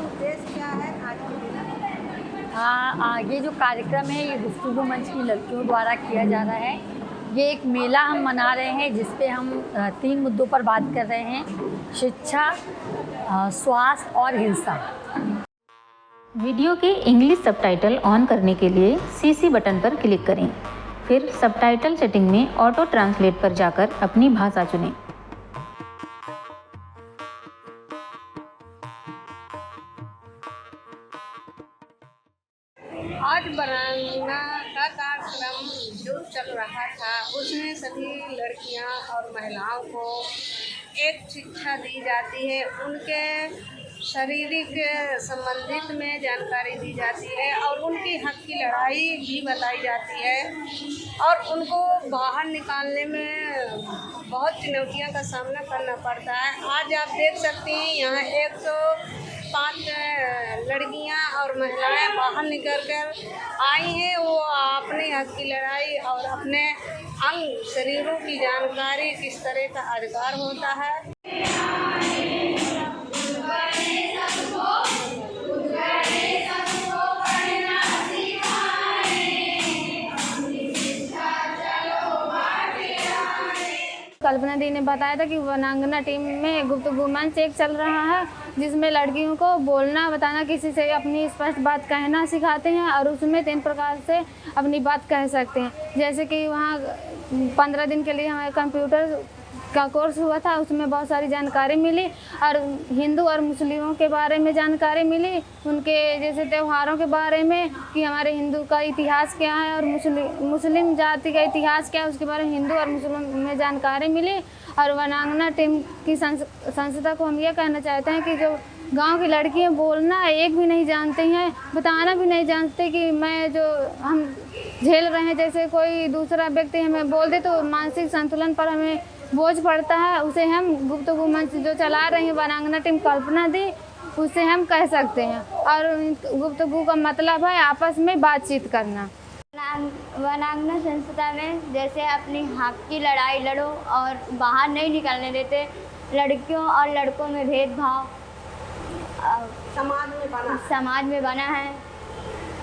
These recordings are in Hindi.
उद्देश्य क्या है आज के दिन? हाँ, ये जो कार्यक्रम है ये गुफ्तगू मंच की लड़कियों द्वारा किया जा रहा है। ये एक मेला हम मना रहे हैं जिस पे हम 3 मुद्दों पर बात कर रहे हैं: शिक्षा, स्वास्थ्य और हिंसा। वीडियो के इंग्लिश सबटाइटल ऑन करने के लिए CC बटन पर क्लिक करें। फिर सबटाइटल सेटिंग में ऑटो ट्रांसलेट पर जाकर अपनी भाषा चुनें। आज बरांगना का कार्यक्रम जो चल रहा था उसमें सभी लड़कियां और महिलाओं को एक शिक्षा दी जाती है, उनके शारीरिक संबंधित में जानकारी दी जाती है और उनकी हक की लड़ाई भी बताई जाती है और उनको बाहर निकालने में बहुत चुनौतियों का सामना करना पड़ता है। आज आप देख सकते हैं यहाँ 105 लड़कियां और महिलाएं बाहर निकल कर आई हैं। वो अपने हक की लड़ाई और अपने अंग शरीरों की जानकारी किस तरह का अधिकार होता है। कल्पना दी ने बताया था कि वनांगना टीम में गुफ्तगू मंच एक चल रहा है जिसमें लड़कियों को बोलना, बताना, किसी से अपनी स्पष्ट बात कहना सिखाते हैं और उसमें 3 प्रकार से अपनी बात कह सकते हैं। जैसे कि वहाँ 15 दिन के लिए हमारे कंप्यूटर का कोर्स हुआ था, उसमें बहुत सारी जानकारी मिली और हिंदू और मुस्लिमों के बारे में जानकारी मिली, उनके जैसे त्योहारों के बारे में कि हमारे हिंदू का इतिहास क्या है और मुस्लिम जाति का इतिहास क्या है, उसके बारे में हिंदू और मुस्लिम में जानकारी मिली। और वनांगना टीम की संस्था को हम ये कहना चाहते हैं कि जो गांव की लड़कियां बोलना एक भी नहीं जानती हैं, बताना भी नहीं जानते कि मैं जो हम झेल रहे हैं, जैसे कोई दूसरा व्यक्ति हमें बोल दे तो मानसिक संतुलन पर हमें बोझ पड़ता है, उसे हम गुफ्तगू मंच जो चला रही है वनांगना टीम कल्पना दी, उसे हम कह सकते हैं। और गुफ्तगू का मतलब है आपस में बातचीत करना। वनांगना संस्था में जैसे अपनी हक की लड़ाई लड़ो और बाहर नहीं निकलने देते, लड़कियों और लड़कों में भेदभाव समाज में बना है।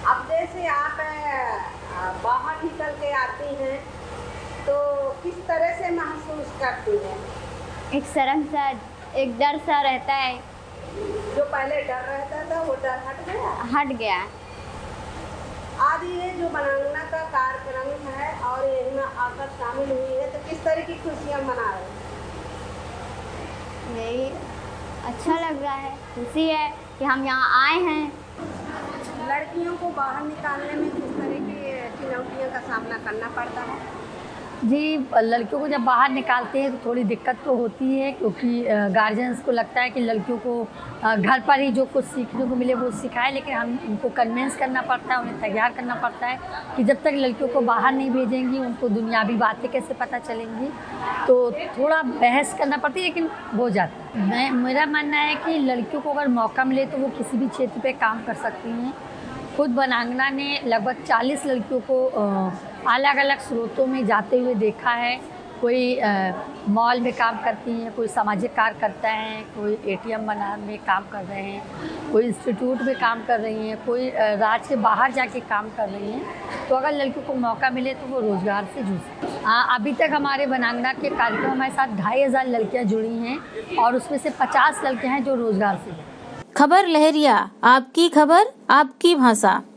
अब जैसे आप बाहर निकल के आती हैं तो किस तरह से महसूस करती हैं? एक शर्म सा, एक डर सा रहता है। जो पहले डर रहता था वो डर हट गया। आज ये जो वनांगना का कार्यक्रम है और इसमें आकर शामिल हुई है तो किस तरह की खुशियाँ मना रहे हैं? यही अच्छा लग रहा है, खुशी है कि हम यहाँ आए हैं। लड़कियों को बाहर निकालने में किस तरह की चुनौतियों का सामना करना पड़ता है? जी, लड़कियों को जब बाहर निकालते हैं तो थोड़ी दिक्कत तो होती है, क्योंकि गार्जियंस को लगता है कि लड़कियों को घर पर ही जो कुछ सीखने को मिले वो सिखाए, लेकिन हम उनको कन्विंस करना पड़ता है, उन्हें तैयार करना पड़ता है कि जब तक लड़कियों को बाहर नहीं भेजेंगी उनको दुनियावी बातें कैसे पता चलेंगी। तो थोड़ा बहस करना पड़ती है, लेकिन हो जाता है। मेरा मानना है कि लड़कियों को अगर मौका मिले तो वो किसी भी क्षेत्र पर काम कर सकती हैं। खुद वनांगना ने लगभग 40 लड़कियों को अलग अलग स्रोतों में जाते हुए देखा है। कोई मॉल में काम करती हैं, कोई सामाजिक कार्य करता है, कोई ATM में काम कर रहे हैं, कोई इंस्टीट्यूट में काम कर रही हैं, कोई राज्य के बाहर जाके काम कर रही हैं। तो अगर लड़कियों को मौका मिले तो वो रोज़गार से जुड़ सकती हैं। अभी तक हमारे वनांगना के कार्यक्रम हमारे साथ 2500 लड़कियाँ जुड़ी हैं और उसमें से 50 लड़कियाँ हैं जो रोज़गार से। खबर लहरिया, आपकी खबर आपकी भाषा।